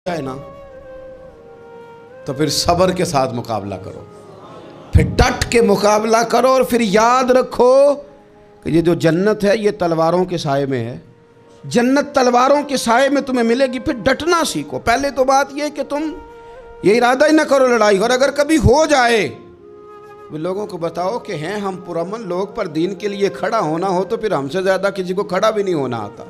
ہے نا تو پھر صبر کے ساتھ مقابلہ کرو، پھر ڈٹ کے مقابلہ کرو، اور پھر یاد رکھو کہ یہ جو جنت ہے یہ تلواروں کے سائے میں ہے۔ جنت تلواروں کے سائے میں تمہیں ملے گی، پھر ڈٹنا سیکھو۔ پہلے تو بات یہ کہ تم یہ ارادہ ہی نہ کرو لڑائی، اور اگر کبھی ہو جائے وہ لوگوں کو بتاؤ کہ ہیں ہم پرامن لوگ، پر دین کے لیے کھڑا ہونا ہو تو پھر ہم سے زیادہ کسی کو کھڑا بھی نہیں ہونا آتا،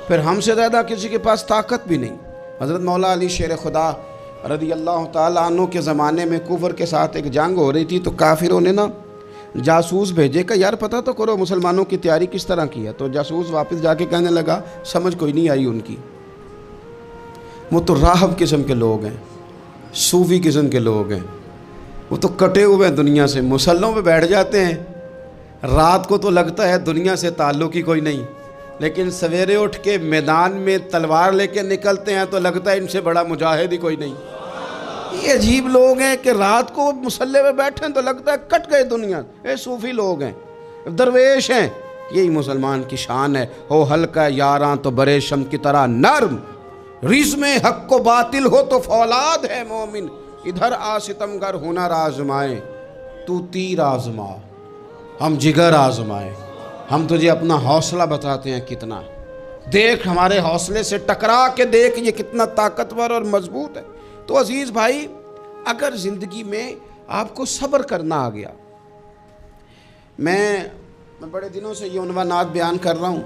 پھر ہم سے زیادہ کسی کے پاس طاقت بھی نہیں۔ حضرت مولا علی شیر خدا رضی اللہ تعالیٰ عنہ کے زمانے میں کفر کے ساتھ ایک جنگ ہو رہی تھی، تو کافروں نے نا جاسوس بھیجے کہ یار پتہ تو کرو مسلمانوں کی تیاری کس طرح کی ہے۔ تو جاسوس واپس جا کے کہنے لگا سمجھ کوئی نہیں آئی ان کی، وہ تو راہب قسم کے لوگ ہیں، صوفی قسم کے لوگ ہیں، وہ تو کٹے ہوئے ہیں دنیا سے، مسلوں پہ بیٹھ جاتے ہیں، رات کو تو لگتا ہے دنیا سے تعلق ہی کوئی نہیں، لیکن سویرے اٹھ کے میدان میں تلوار لے کے نکلتے ہیں تو لگتا ہے ان سے بڑا مجاہد ہی کوئی نہیں۔ یہ عجیب لوگ ہیں کہ رات کو مسلح پہ بیٹھیں تو لگتا ہے کٹ گئے دنیا، یہ صوفی لوگ ہیں، درویش ہیں۔ یہی مسلمان کی شان ہے، ہو ہلکا یاراں تو برے شم کی طرح نرم، رزم حق و باطل ہو تو فولاد ہے مومن، ادھر آ ستمگر ہنر آزمائے تو تیر آزما، ہم جگر آزمائے۔ ہم تجھے اپنا حوصلہ بتاتے ہیں کتنا، دیکھ ہمارے حوصلے سے ٹکرا کے دیکھ یہ کتنا طاقتور اور مضبوط ہے۔ تو عزیز بھائی، اگر زندگی میں آپ کو صبر کرنا آ گیا، میں بڑے دنوں سے یہ عنوانات بیان کر رہا ہوں،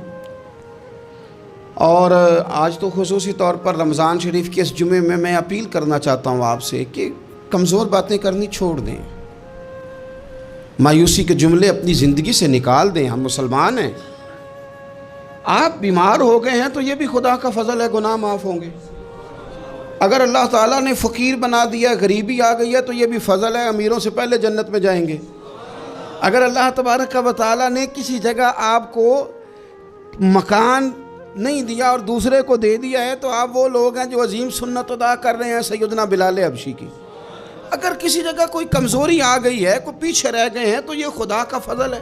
اور آج تو خصوصی طور پر رمضان شریف کے اس جمعے میں میں اپیل کرنا چاہتا ہوں آپ سے کہ کمزور باتیں کرنی چھوڑ دیں، مایوسی کے جملے اپنی زندگی سے نکال دیں۔ ہم مسلمان ہیں، آپ بیمار ہو گئے ہیں تو یہ بھی خدا کا فضل ہے، گناہ معاف ہوں گے۔ اگر اللہ تعالیٰ نے فقیر بنا دیا، غریبی آ گئی ہے تو یہ بھی فضل ہے، امیروں سے پہلے جنت میں جائیں گے۔ اگر اللہ تبارک و تعالیٰ نے کسی جگہ آپ کو مکان نہیں دیا اور دوسرے کو دے دیا ہے تو آپ وہ لوگ ہیں جو عظیم سنت ادا کر رہے ہیں سیدنا بلال حبشی کی۔ اگر کسی جگہ کوئی کمزوری آ گئی ہے، کوئی پیچھے رہ گئے ہیں تو یہ خدا کا فضل ہے۔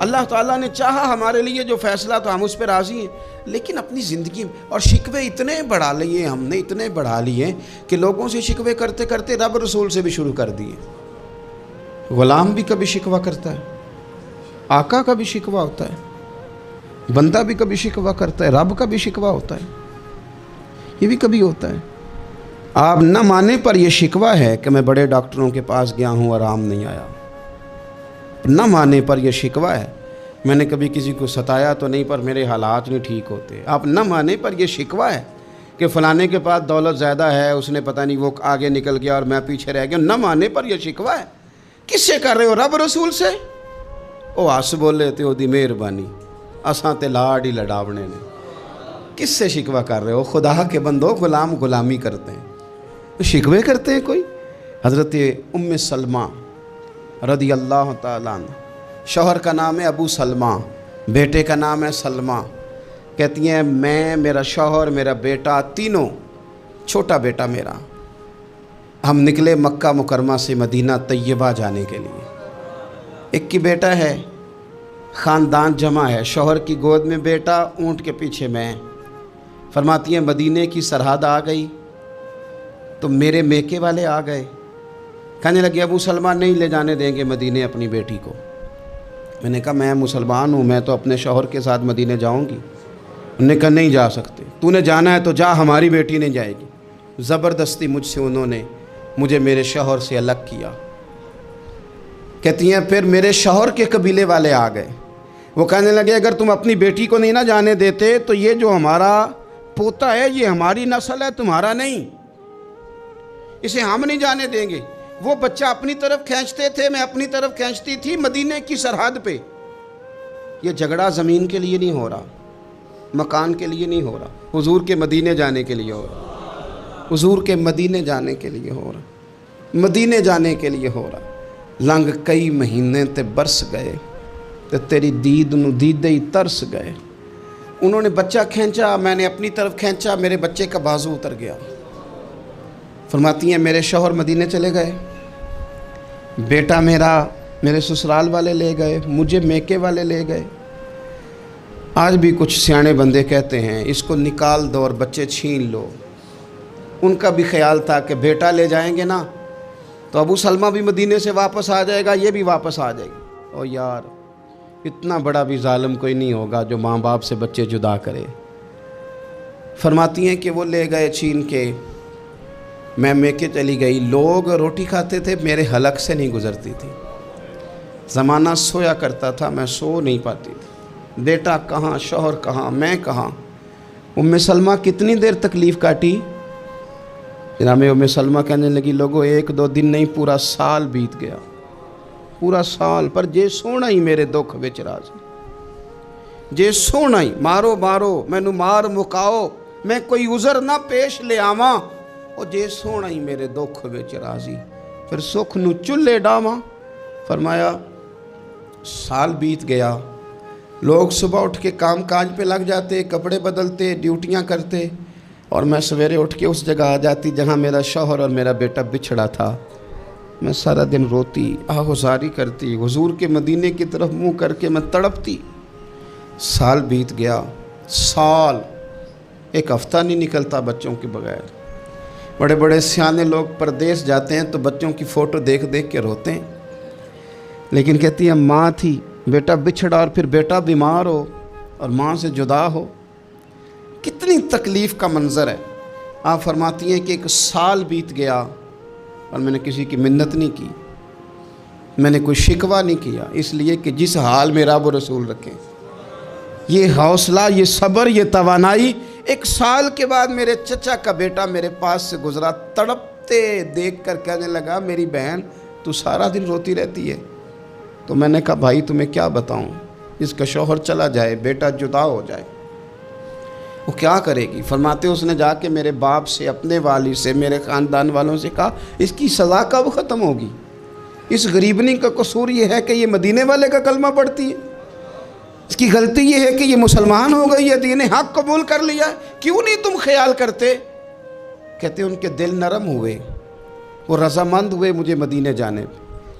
اللہ تعالیٰ نے چاہا ہمارے لیے جو فیصلہ تو ہم اس پہ راضی ہیں، لیکن اپنی زندگی میں اور شکوے اتنے بڑھا لیے، ہم نے اتنے بڑھا لیے کہ لوگوں سے شکوے کرتے کرتے رب رسول سے بھی شروع کر دیے۔ غلام بھی کبھی شکوہ کرتا ہے، آقا کا بھی شکوہ ہوتا ہے، بندہ بھی کبھی شکوہ کرتا ہے، رب کا بھی شکوہ ہوتا ہے، یہ بھی کبھی ہوتا ہے۔ آپ نہ مانے پر یہ شکوہ ہے کہ میں بڑے ڈاکٹروں کے پاس گیا ہوں آرام نہیں آیا، نہ مانے پر یہ شکوہ ہے میں نے کبھی کسی کو ستایا تو نہیں پر میرے حالات نہیں ٹھیک ہوتے۔ آپ نہ مانے پر یہ شکوہ ہے کہ فلانے کے پاس دولت زیادہ ہے، اس نے پتہ نہیں وہ آگے نکل گیا اور میں پیچھے رہ گیا، نہ مانے پر یہ شکوہ ہے۔ کس سے کر رہے ہو؟ رب رسول سے؟ او آس بولے تے او دی مہربانی، اساں تے لاڑ ہی لڑاونے نے۔ کس سے شکوہ کر رہے ہو؟ خدا کے بندو، غلام غلامی کرتے ہیں، شکوے کرتے ہیں کوئی؟ حضرت ام سلمہ رضی اللہ تعالیٰ عنہ، شوہر کا نام ہے ابو سلمہ، بیٹے کا نام ہے سلمہ، کہتی ہیں میں، میرا شوہر، میرا بیٹا، تینوں، چھوٹا بیٹا میرا، ہم نکلے مکہ مکرمہ سے مدینہ طیبہ جانے کے لیے۔ ایک کی بیٹا ہے، خاندان جمع ہے، شوہر کی گود میں بیٹا، اونٹ کے پیچھے میں۔ فرماتی ہیں مدینے کی سرحد آ گئی تو میرے میکے والے آ گئے، کہنے لگے ابو سلمہ نہیں لے جانے دیں گے مدینے اپنی بیٹی کو۔ میں نے کہا میں مسلمان ہوں، میں تو اپنے شوہر کے ساتھ مدینے جاؤں گی۔ انہوں نے کہا نہیں جا سکتے، تو نے جانا ہے تو جا، ہماری بیٹی نہیں جائے گی۔ زبردستی مجھ سے انہوں نے مجھے میرے شوہر سے الگ کیا۔ کہتی ہیں پھر میرے شوہر کے قبیلے والے آ گئے، وہ کہنے لگے اگر تم اپنی بیٹی کو نہیں نہ جانے دیتے تو یہ جو ہمارا پوتا ہے یہ ہماری نسل ہے، تمہارا نہیں، اسے ہم نہیں جانے دیں گے۔ وہ بچہ اپنی طرف کھینچتے تھے، میں اپنی طرف کھینچتی تھی، مدینے کی سرحد پہ۔ یہ جھگڑا زمین کے لیے نہیں ہو رہا، مکان کے لیے نہیں ہو رہا، حضور کے مدینے جانے کے لیے ہو رہا، حضور کے مدینے جانے کے لیے ہو رہا، مدینے جانے کے لیے ہو رہا۔ لنگ کئی مہینے تے برس گئے تے تیری دید نو دیدے ہی ترس گئے۔ انہوں نے بچہ کھینچا، میں نے اپنی طرف کھینچا، میرے بچے کا بازو اتر گیا۔ فرماتی ہیں میرے شوہر مدینے چلے گئے، بیٹا میرا میرے سسرال والے لے گئے، مجھے میکے والے لے گئے۔ آج بھی کچھ سیانے بندے کہتے ہیں اس کو نکال دو اور بچے چھین لو، ان کا بھی خیال تھا کہ بیٹا لے جائیں گے نا تو ابو سلمہ بھی مدینے سے واپس آ جائے گا، یہ بھی واپس آ جائے گی۔ او یار، اتنا بڑا بھی ظالم کوئی نہیں ہوگا جو ماں باپ سے بچے جدا کرے۔ فرماتی ہیں کہ وہ لے گئے چھین کے، میں کے چلی گئی۔ لوگ روٹی کھاتے تھے، میرے حلق سے نہیں گزرتی تھی۔ زمانہ سویا کرتا تھا، میں سو نہیں پاتی تھی۔ بیٹا کہاں، شوہر کہاں، میں کہاں۔ ام سلمہ کتنی دیر تکلیف کاٹی؟ جناب ام سلمہ کہنے لگی، لوگوں 1-2 دن نہیں، پورا سال بیت گیا، پورا سال، پر جے سونا ہی میرے دکھ وچ راضی، جے سونا ہی مارو مینو مار مکاؤ، میں کوئی عذر نہ پیش لے آواں، او جے سونا ہی میرے دکھ وچ راضی، پھر سکھ نو چلے ڈاواں۔ فرمایا سال بیت گیا، لوگ صبح اٹھ کے کام کاج پہ لگ جاتے، کپڑے بدلتے، ڈیوٹیاں کرتے، اور میں سویرے اٹھ کے اس جگہ آ جاتی جہاں میرا شوہر اور میرا بیٹا بچھڑا تھا۔ میں سارا دن روتی، آہوزاری کرتی، حضور کے مدینے کی طرف منہ کر کے میں تڑپتی۔ سال بیت گیا، سال، ایک ہفتہ نہیں نکلتا بچوں کے بغیر۔ بڑے بڑے سیانے لوگ پردیس جاتے ہیں تو بچوں کی فوٹو دیکھ دیکھ کے روتے ہیں، لیکن کہتی ہے ماں تھی، بیٹا بچھڑا اور پھر بیٹا بیمار ہو اور ماں سے جدا ہو، کتنی تکلیف کا منظر ہے۔ آپ فرماتی ہیں کہ 1 سال بیت گیا اور میں نے کسی کی منت نہیں کی، میں نے کوئی شکوہ نہیں کیا، اس لیے کہ جس حال میں رب و رسول رکھیں۔ یہ حوصلہ، یہ صبر، یہ توانائی 1 سال کے بعد میرے چچا کا بیٹا میرے پاس سے گزرا، تڑپتے دیکھ کر کہنے لگا، میری بہن تو سارا دن روتی رہتی ہے۔ تو میں نے کہا بھائی تمہیں کیا بتاؤں، اس کا شوہر چلا جائے، بیٹا جدا ہو جائے، وہ کیا کرے گی؟ فرماتے اس نے جا کے میرے باپ سے، اپنے والد سے، میرے خاندان والوں سے کہا اس کی سزا کب ختم ہوگی؟ اس غریبنی کا قصور یہ ہے کہ یہ مدینے والے کا کلمہ پڑھتی ہے، اس کی غلطی یہ ہے کہ یہ مسلمان ہو گئی ہے، دین حق قبول کر لیا ہے، کیوں نہیں تم خیال کرتے؟ کہتے ان کے دل نرم ہوئے، وہ رضامند ہوئے مجھے مدینے جانے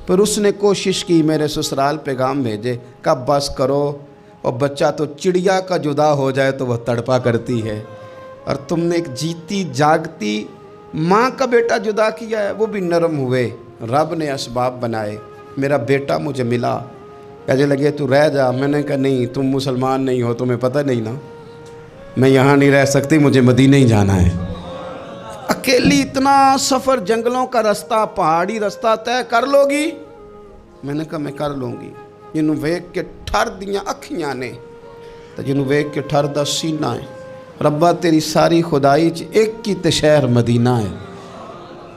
پر اس نے کوشش کی میرے سسرال پیغام بھیجے، کب بس کرو، اور بچہ تو چڑیا کا جدا ہو جائے تو وہ تڑپا کرتی ہے، اور تم نے ایک جیتی جاگتی ماں کا بیٹا جدا کیا ہے۔ وہ بھی نرم ہوئے، رب نے اسباب بنائے، میرا بیٹا مجھے ملا۔ کہنے لگے تو رہ جا، میں نے کہا نہیں، تم مسلمان نہیں ہو، تمہیں پتہ نہیں نا، میں یہاں نہیں رہ سکتی، مجھے مدینہ ہی جانا ہے۔ اکیلی اتنا سفر، جنگلوں کا رستہ، پہاڑی رستہ طے کر لو گی؟ میں نے کہا میں کر لوں گی۔ جنہوں ویک کے ٹھر دیاں اکھیاں نے تو جنہوں ویک کے ٹھر دا سینہ ہے، ربا تیری ساری خدائی ایک کی تے شہر مدینہ ہے۔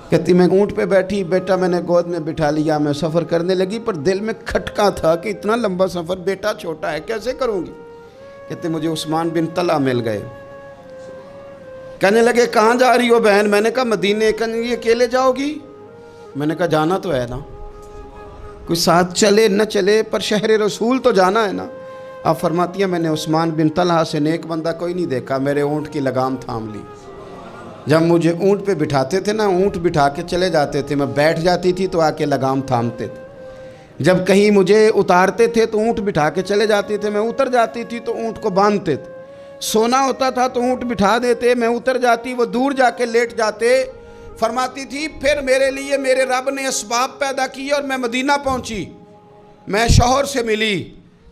کہتی میں اونٹ پہ بیٹھی، بیٹا میں نے گود میں بٹھا لیا، میں سفر کرنے لگی، پر دل میں کھٹکا تھا کہ اتنا لمبا سفر، بیٹا چھوٹا ہے، کیسے کروں گی؟ کہتے مجھے عثمان بن طلحہ مل گئے، کہنے لگے کہاں جا رہی ہو بہن؟ میں نے کہا مدینے۔ کہنے لگے اکیلے جاؤ گی؟ میں نے کہا جانا تو ہے نا، کوئی ساتھ چلے نہ چلے پر شہر رسول تو جانا ہے نا۔ آپ فرماتی ہیں میں نے عثمان بن طلحہ سے نیک بندہ کوئی نہیں دیکھا، میرے اونٹ کی لگام تھام لی۔ جب مجھے اونٹ پہ بٹھاتے تھے نا، اونٹ بٹھا کے چلے جاتے تھے، میں بیٹھ جاتی تھی تو آ کے لگام تھامتے تھے۔ جب کہیں مجھے اتارتے تھے تو اونٹ بٹھا کے چلے جاتے تھے، میں اتر جاتی تھی تو اونٹ کو باندھتے تھے۔ سونا ہوتا تھا تو اونٹ بٹھا دیتے، میں اتر جاتی، وہ دور جا کے لیٹ جاتے۔ فرماتی تھی پھر میرے لیے میرے رب نے اسباب پیدا کیے اور میں مدینہ پہنچی، میں شوہر سے ملی،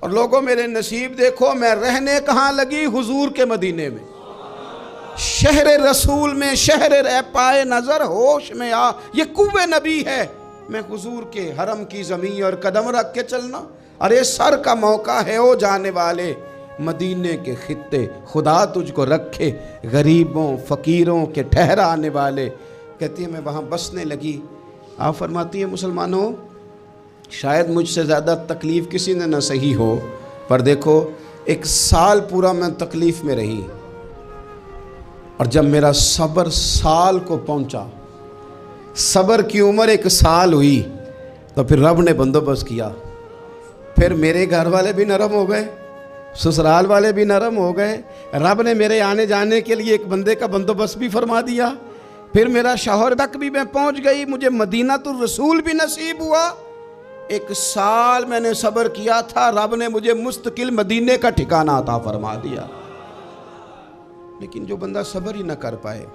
اور لوگوں میرے نصیب دیکھو، میں رہنے کہاں لگی؟ حضور کے مدینے میں، شہر رسول میں، شہر رہ پائے نظر ہوش میں آ، یہ کوہ نبی ہے، میں حضور کے حرم کی زمین اور قدم رکھ کے چلنا، ارے سر کا موقع ہے او جانے والے، مدینے کے خطے خدا تجھ کو رکھے، غریبوں فقیروں کے ٹھہرانے والے۔ کہتی ہے میں وہاں بسنے لگی۔ آپ فرماتی ہیں مسلمانوں، شاید مجھ سے زیادہ تکلیف کسی نے نہ سہی ہو، پر دیکھو 1 سال پورا میں تکلیف میں رہی، اور جب میرا صبر سال کو پہنچا، صبر کی عمر 1 سال ہوئی، تو پھر رب نے بندوبست کیا، پھر میرے گھر والے بھی نرم ہو گئے، سسرال والے بھی نرم ہو گئے، رب نے میرے آنے جانے کے لیے ایک بندے کا بندوبست بھی فرما دیا، پھر میرا شوہر تک بھی میں پہنچ گئی، مجھے مدینہ الرسول بھی نصیب ہوا۔ 1 سال میں نے صبر کیا تھا، رب نے مجھے مستقل مدینے کا ٹھکانہ عطا فرما دیا۔ لیکن جو بندہ صبر ہی نہ کر پائے،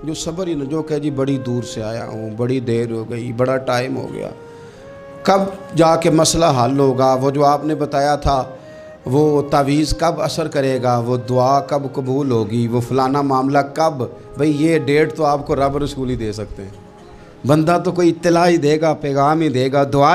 جو صبر ہی نہ، جو کہ جی بڑی دور سے آیا ہوں، بڑی دیر ہو گئی، بڑا ٹائم ہو گیا، کب جا کے مسئلہ حل ہوگا، وہ جو آپ نے بتایا تھا وہ تعویذ کب اثر کرے گا، وہ دعا کب قبول ہوگی، وہ فلانا معاملہ کب، بھئی یہ ڈیٹ تو آپ کو رب رسول ہی دے سکتے ہیں، بندہ تو کوئی اطلاع ہی دے گا، پیغام ہی دے گا، دعا